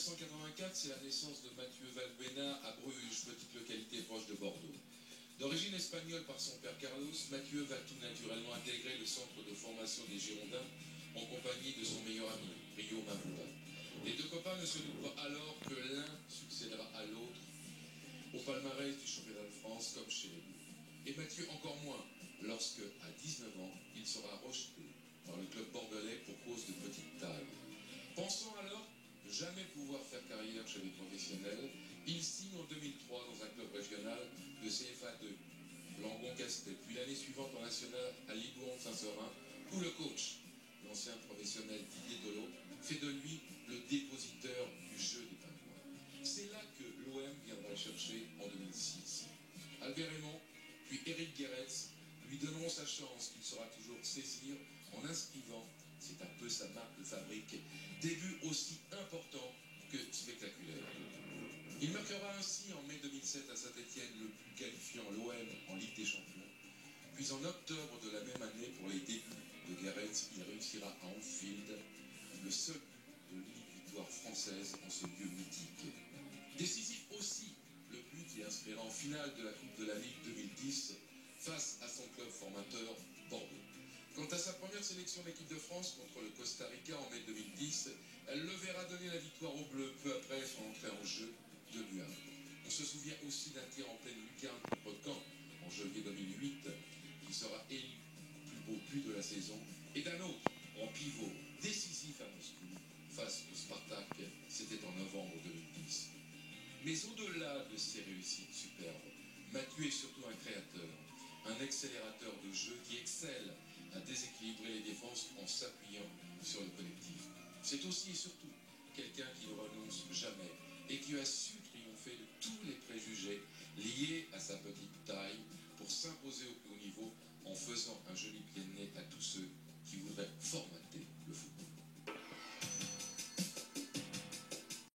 1984, c'est la naissance de Mathieu Valbuena à Bruges, petite localité proche de Bordeaux. D'origine espagnole par son père Carlos, Mathieu va tout naturellement intégrer le centre de formation des Girondins en compagnie de son meilleur ami, Rio Mavula. Les deux copains ne se doutent pas alors que l'un succédera à l'autre au palmarès du championnat de France comme chez les Bleus. Et Mathieu encore moins, lorsque, à 19 ans, il sera rejeté par le club bordelais pour cause de petite taille. Pensant alors ne jamais pouvoir faire carrière chez les professionnels, il signe en 2003 dans un club régional de CFA 2, Langon-Castet, puis l'année suivante en national à Libourne-Saint-Seurin, où le coach, l'ancien professionnel Didier Dolot, fait de lui le dépositeur du jeu des Pingouins. C'est là que l'OM viendra le chercher en 2006. Albert Raymond, puis Éric Guéretz lui donneront sa chance qu'il saura toujours saisir en inscrivant, c'est un peu sa marque de fabrique, des buts aussi importants que spectaculaires. Il marquera ainsi en mai 2007 à Saint-Etienne le but qualifiant l'OM en Ligue des Champions. Puis en octobre de la même année, pour les débuts de Guéretz, il réussira à Anfield le seul but de l'unique victoire française en ce lieu mythique. Décisif aussi, le but qui inscrira en finale de la Coupe de la Ligue 2010 face à son club formateur Bordeaux. Quant à sa première sélection d'équipe de France contre le Costa Rica en mai 2010, elle le verra donner la victoire aux Bleus peu après son entrée en jeu de l'UA. On se souvient aussi d'un tir en pleine lucarne contre Caen en janvier 2008, qui sera élu plus beau but de la saison, et d'un autre en pivot décisif à Moscou face au Spartak, c'était en novembre 2010. Mais au-delà de ces réussites superbes, Mathieu est surtout un créateur, un accélérateur de jeu qui excelle à déséquilibrer les défenses en s'appuyant sur le collectif. C'est aussi et surtout quelqu'un qui ne renonce jamais et qui a su triompher de tous les préjugés liés à sa petite taille pour s'imposer au plus haut niveau en faisant un joli pied de